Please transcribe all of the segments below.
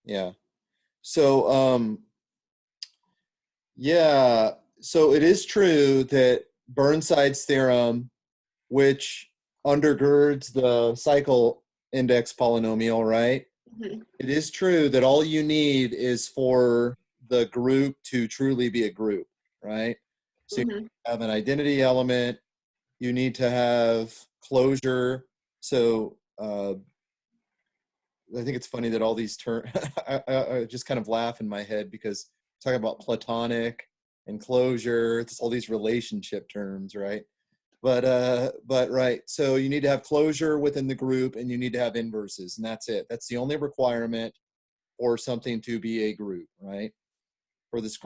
Yeah. So, yeah. So it is true that Burnside's theorem, which undergirds the cycle index polynomial, right? Mhm. It is true that all you need is for the group to truly be a group, right? So you Mhm. have an identity element, you need to have closure. So I think it's funny that all these terms, I just kind of laugh in my head because talking about platonic and closure, it's all these relationship terms, right? But right. So you need to have closure within the group and you need to have inverses, and that's it. That's the only requirement for something to be a group, right? For this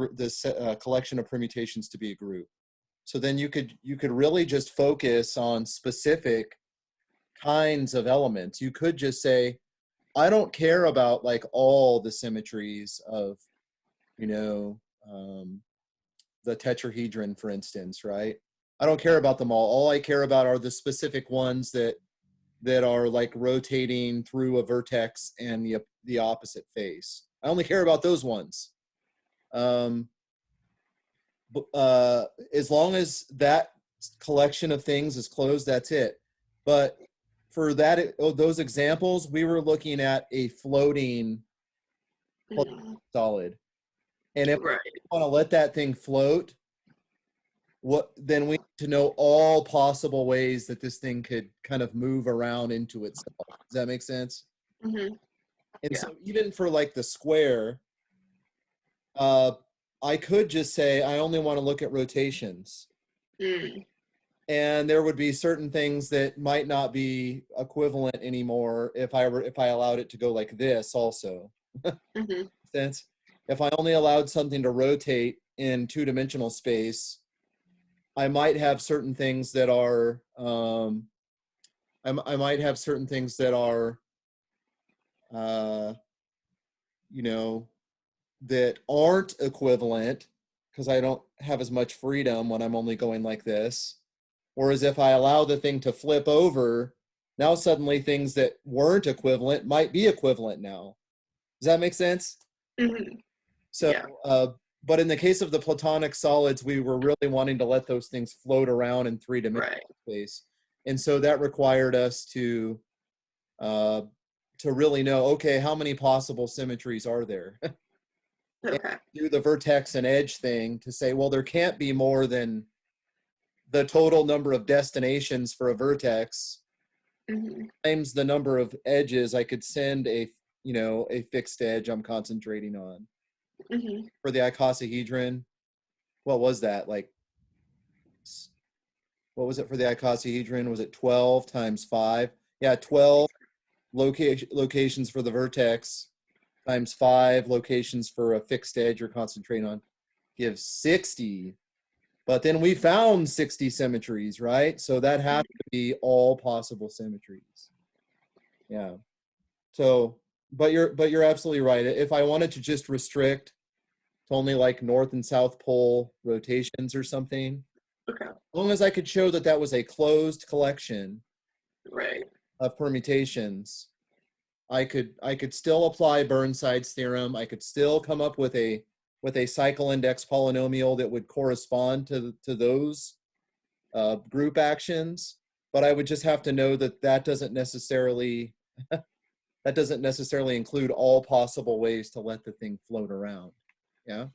collection of permutations to be a group. So then you could really just focus on specific kinds of elements. You could just say, I don't care about like all the symmetries of, you know, the tetrahedron, for instance, right? I don't care about them all. All I care about are the specific ones that are like rotating through a vertex and the opposite face. I only care about those ones. Um, as long as that collection of things is closed, that's it. But for those examples, we were looking at a floating Mhm. solid. And if Right. we want to let that thing float, then we need to know all possible ways that this thing could kind of move around into itself. Does that make sense? Mhm. And Yeah. so even for like the square, uh, I could just say I only want to look at rotations. Mm. And there would be certain things that might not be equivalent anymore if I allowed it to go like this also. Mhm. Sense? If I only allowed something to rotate in two-dimensional space, I might have certain things that are I might have certain things that are uh, you know, that aren't equivalent because I don't have as much freedom when I'm only going like this. Whereas if I allow the thing to flip over, now suddenly things that weren't equivalent might be equivalent now. Does that make sense? Mhm. So, Yeah. but in the case of the platonic solids, we were really wanting to let those things float around in three-dimensional Right. space. And so that required us uh, to really know, okay, how many possible symmetries are there? And Okay. do the vertex and edge thing to say, well, there can't be more than the total number of destinations for a vertex Mhm. times the number of edges I could send a fixed edge I'm concentrating on. Mhm. For the icosahedron, what was that? Like, what was it for the icosahedron? Was it 12 times 5? Yeah, 12 locations for the vertex times 5 locations for a fixed edge you're concentrating on gives 60. But then we found 60 symmetries, right? So that has to be all possible symmetries. Yeah. So, but you're absolutely right. If I wanted to just restrict to only like North and South Pole rotations or something, Okay. as long as I could show that that was a closed collection Right. of permutations, I could still apply Burnside's theorem. I could still come up with a cycle index polynomial that would correspond to those group actions. But I would just have to know that that doesn't necessarily include all possible ways to let the thing float around. Yeah.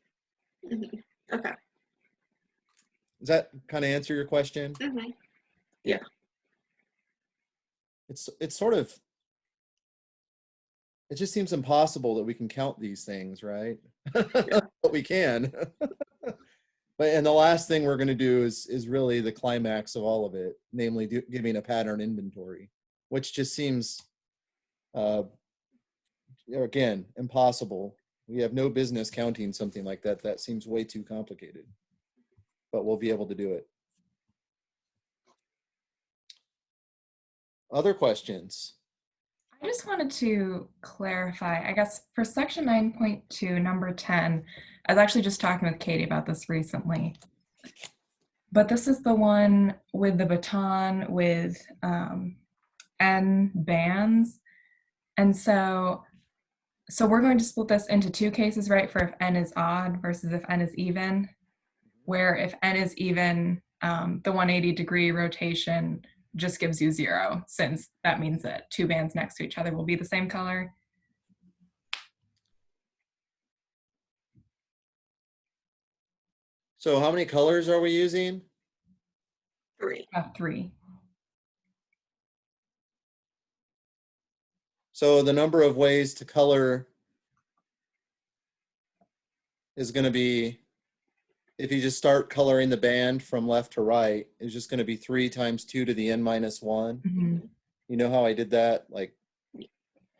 Mhm. Okay. Does that kind of answer your question? Mhm. Yeah. Yeah. It's sort of, it just seems impossible that we can count these things, right? Yeah. But we can. But and the last thing we're going to do is really the climax of all of it, namely giving a pattern inventory, which just seems uh, again impossible. We have no business counting something like that. That seems way too complicated, but we'll be able to do it. Other questions? I just wanted to clarify, I guess for section 9.2, number 10, I was actually just talking with Katie about this recently. But this is the one with the baton with N bands. And so So we're going to split this into two cases, right? For if n is odd versus if n is even, where if n is even, the 180-degree rotation just gives you 0, since that means that two bands next to each other will be the same color. So how many colors are we using? 3. 3. So the number of ways to color is going to be, if you just start coloring the band from left to right, it's just going to be 3 times 2 to the n minus 1. Mm-hmm. You know how I did that? Like,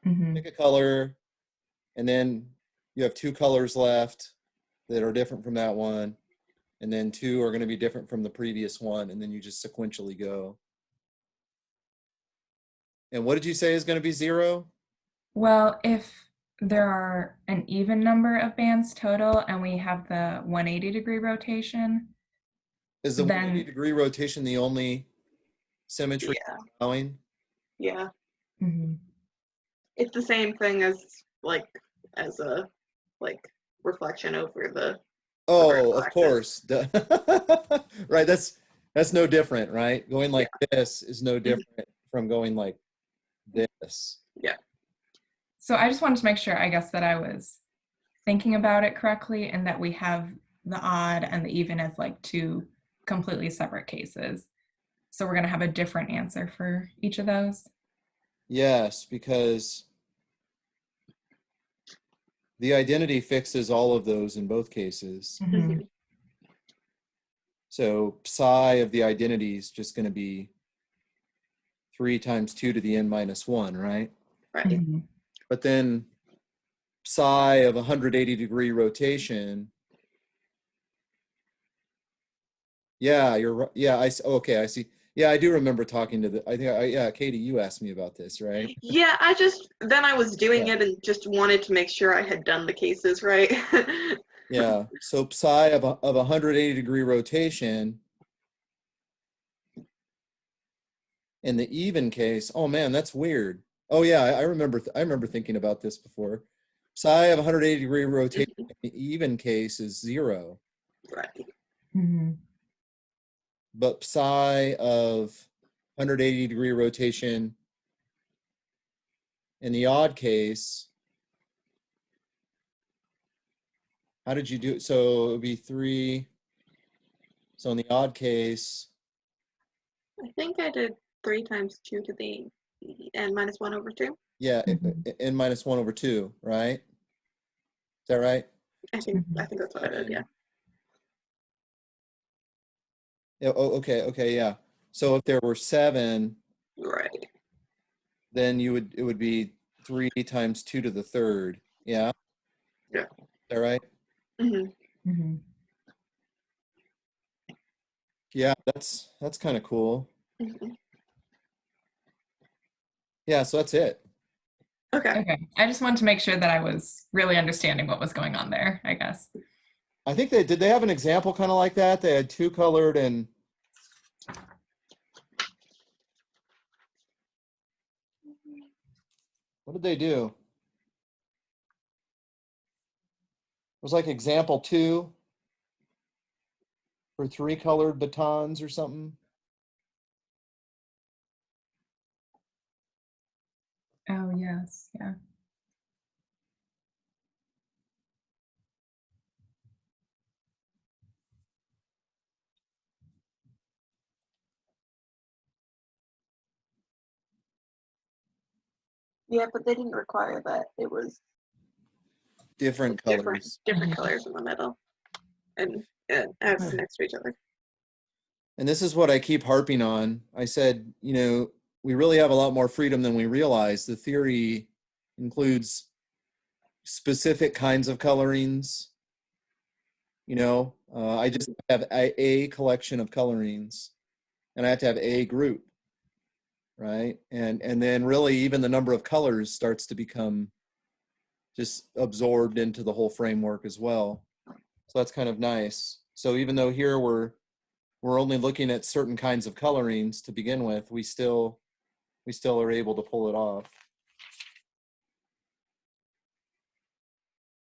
Mm-hmm. pick a color, and then you have 2 colors left that are different from that one, and then 2 are going to be different from the previous one, and then you just sequentially go. And what did you say is going to be 0? Well, if there are an even number of bands total and we have the 180-degree rotation, Is the then 180-degree rotation the only symmetry Yeah. allowing? Yeah. mhm. It's the same thing as a reflection over the Oh, vertical of axis. course. Duh. Right, that's no different, right? Going like this is no different from going like this. So I just wanted to make sure, I guess, that I was thinking about it correctly and that we have the odd and the even as like two completely separate cases. So we're going to have a different answer for each of those. Yes, because the identity fixes all of those in both cases. Mhm. Mhm. So psi of the identity is just going to be 3 times 2 to the n minus 1, right? Right. Mhm. But then psi of 180-degree rotation. Yeah, you're right. Yeah, okay, I see. Yeah, I do remember talking to yeah, Katie, you asked me about this, right? Yeah, I was doing Yeah. it and just wanted to make sure I had done the cases right. Yeah, so psi of 180-degree rotation in the even case. Oh man, that's weird. Oh yeah, I remember thinking about this before. Psi of 180-degree rotation in the even case is 0, Right. Mhm. but psi of 180-degree rotation in the odd case. How did you do it? So it would be 3. So in the odd case, I think I did 3 times 2 to the n minus 1 over 2. yeah, Mhm. n minus 1 over 2, right? Is that right? I think that's what I did, yeah. Yeah, oh, okay, yeah. So if there were 7, Right. then it would be 3 times 2 to the third. Yeah? Yeah. Is that right? Hmm. Mhm. Yeah, that's kind of cool. Hmm. Yeah, so that's it. Okay. Okay. I just wanted to make sure that I was really understanding what was going on there, I guess. I think did they have an example kind of like that? They had 2 colored and what did they do? It was like example 2 for 3 colored batons or something. Oh, yes. Yeah. Yeah, but they didn't require that. It was Different colors. different colors in the middle and as next to each other. And this is what I keep harping on. I said, we really have a lot more freedom than we realize. The theory includes specific kinds of colorings. I just have a collection of colorings, and I have to have a group, right? And then really even the number of colors starts to become just absorbed into the whole framework as well. So that's kind of nice. So even though here we're only looking at certain kinds of colorings to begin with, we still are able to pull it off.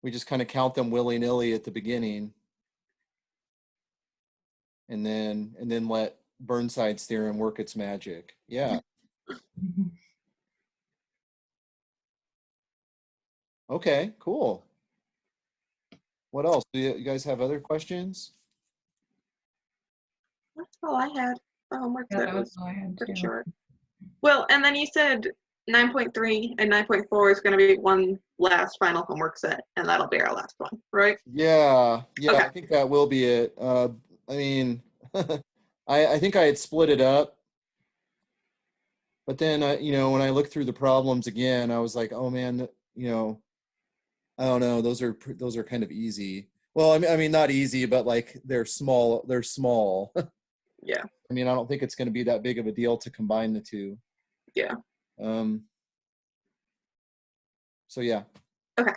we just kind of count them willy-nilly at the beginning, and then let Burnside's theorem work its magic. Yeah. Okay, cool. What else? Do you guys have other questions? That's all I had. The homework Yeah, set that was was all I had pretty too. short. Well, and then you said 9.3 and 9.4 is going to be one last final homework set, and that'll be our last one, right? Yeah, yeah, Okay. I think that will be it. I mean, I think I had split it up, but then you know, when I looked through the problems again, I was like, oh man, you know, I don't know, those are kind of easy. Well, I mean, not easy, but like they're small. They're small. Yeah. I mean, I don't think it's going to be that big of a deal to combine the two. Yeah. So yeah. Okay.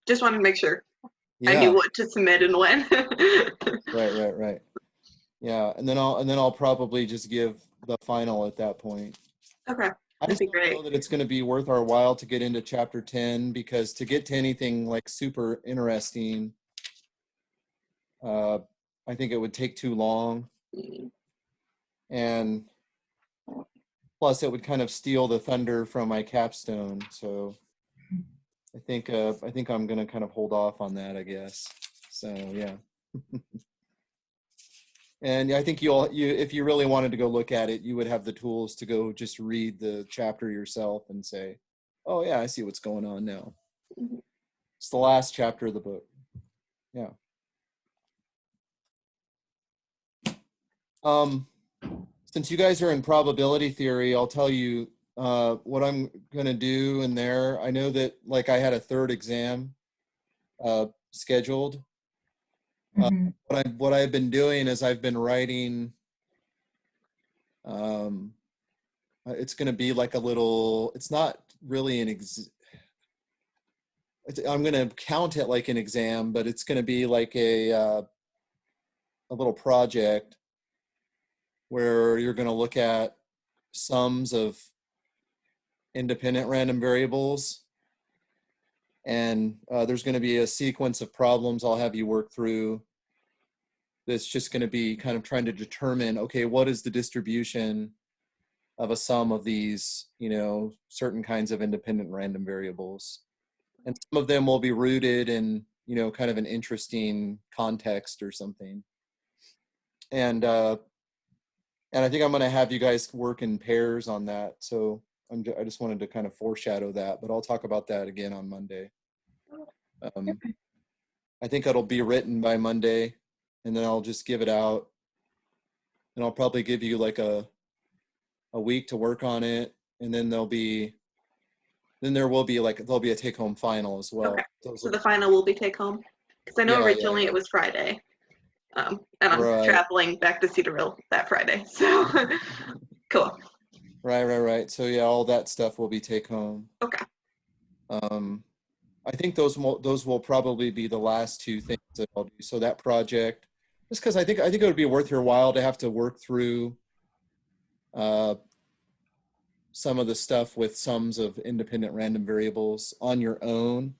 Just wanted to make sure I Yeah. knew what to submit and when. Right. Yeah, and then I'll probably just give the final at that point. Okay. I That'd just be don't great. know that it's going to be worth our while to get into chapter 10, because to get to anything like super interesting, I think it would take too long, Mm. and plus it would kind of steal the thunder from my capstone. So I think I'm going to kind of hold off on that, I guess. So yeah. And I think if you really wanted to go look at it, you would have the tools to go just read the chapter yourself and say, oh yeah, I see what's going on now. Mhm. It's the last chapter of the book. Yeah. Since you guys are in probability theory, I'll tell you what I'm going to do in there. I know that like I had a third exam scheduled. Mhm. What I've been doing is I've been writing, it's going to be like a little, it's not really I'm going to count it like an exam, but it's going to be like a little project where you're going to look at sums of independent random variables. And there's going to be a sequence of problems I'll have you work through. That's just going to be kind of trying to determine, okay, what is the distribution of a sum of these, you know, certain kinds of independent random variables. And some of them will be rooted in, you know, kind of an interesting context or something. And I think I'm going to have you guys work in pairs on that. So I just wanted to kind of foreshadow that, but I'll talk about that again on Monday. Okay. I think it'll be written by Monday, and then I'll just give it out, and I'll probably give you like a week to work on it, and then there'll be a take-home final as well. Okay. Those So will, the final will be take home? Because I know yeah, originally it was Friday. And I'm right, traveling back to Cedarville that Friday. So cool. right. So yeah, all that stuff will be take home. Okay. I think those will probably be the last two things that I'll do. So that project, just because I think it would be worth your while to have to work through some of the stuff with sums of independent random variables on your own.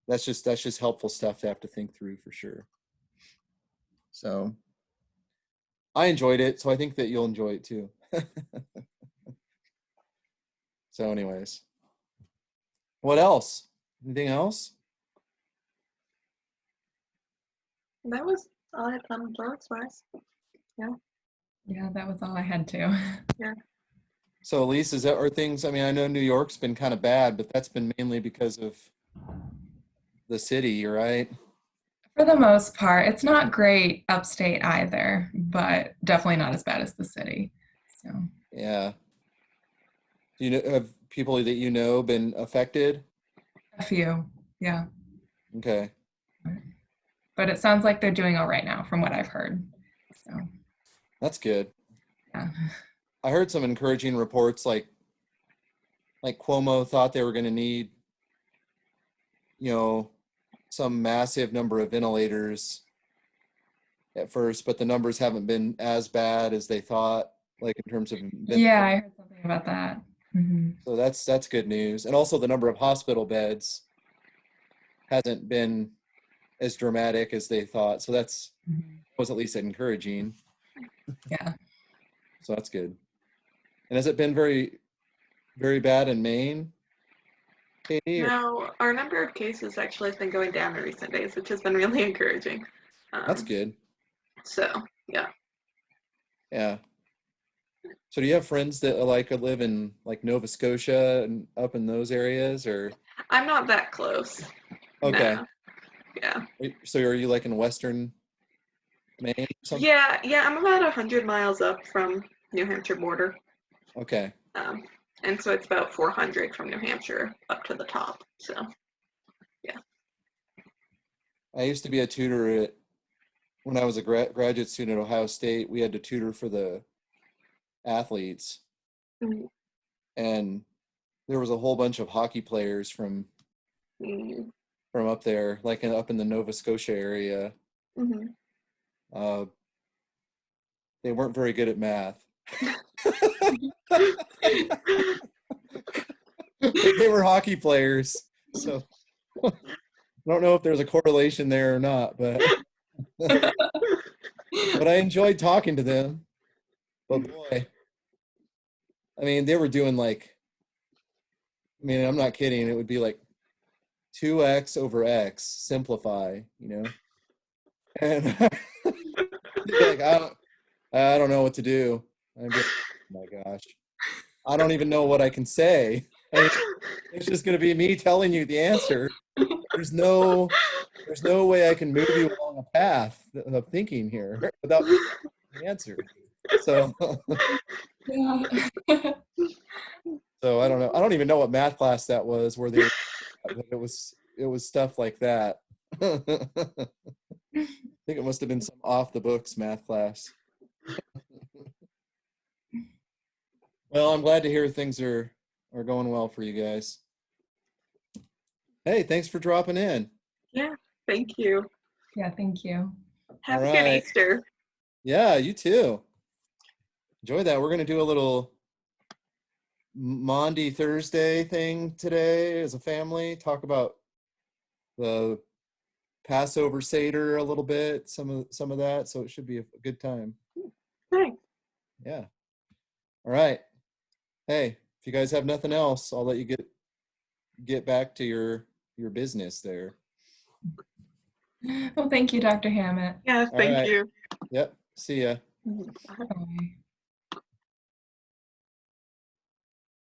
That's just helpful stuff to have to think through for sure. So I enjoyed it, so I think that you'll enjoy it too. So anyways, what else? Anything else? That was all I had on works wise. Yeah, that was all I had too. Yeah. So Elise, are things, I mean, I know New York's been kind of bad, but that's been mainly because of the city, right? For the most part, it's not great upstate either, but definitely not as bad as the city. So Yeah. Do you know, have people that you know been affected? a few, yeah. Okay. But it sounds like they're doing all right now from what I've heard. So That's good. yeah. I heard some encouraging reports like Cuomo thought they were going to need, you know, some massive number of ventilators at first, but the numbers haven't been as bad as they thought, like in terms of Yeah, I heard something about that. Mhm. So that's good news. And also the number of hospital beds hasn't been as dramatic as they thought. So that's Mhm. was at least encouraging. Yeah. So that's good. And has it been very, very bad in Maine, Katie? Or- Now, our number of cases actually has been going down in recent days, which has been really encouraging. That's good. So, yeah. Yeah. So do you have friends that like live in like Nova Scotia and up in those areas, or I'm not that close. okay? No. Yeah. So are you like in Western Maine or something? Yeah, I'm about 100 miles up from New Hampshire border. Okay. Um, and so it's about 400 from New Hampshire up to the top. So, yeah. I used to be a tutor at when I was a graduate student at Ohio State. We had to tutor for the athletes, Mhm. and there was a whole bunch of hockey players Mhm. from up there, like up in the Nova Scotia area. Mhm. Uh, they weren't very good at math. They were hockey players, so I don't know if there's a correlation there or not, but I enjoyed talking to them. But boy, I mean, they were doing like, I mean, I'm not kidding. It would be like 2x over x, simplify, you know? And they'd be like, I don't know what to do. I'd be like, oh my gosh, I don't even know what I can say. I mean, it's just going to be me telling you the answer. There's no way I can move you along a path of thinking here without the answer. So, Yeah. so I don't know. I don't even know what math class that was where they were, but it was stuff like that. I think it must have been some off the books math class. Well, I'm glad to hear things are going well for you guys. Hey, thanks for dropping in. Yeah, thank you. Yeah, thank you. Have All a good right. Easter. Yeah, you too. Enjoy that. We're going to do a little Maundy Thursday thing today as a family. Talk about the Passover Seder a little bit, some of that. So it should be a good time. Thanks. Yeah. All right. Hey, if you guys have nothing else, I'll let you get back to your business there. Well, thank you, Dr. Hammett. Yeah, All thank right. you. Yep. See ya. Bye. Bye.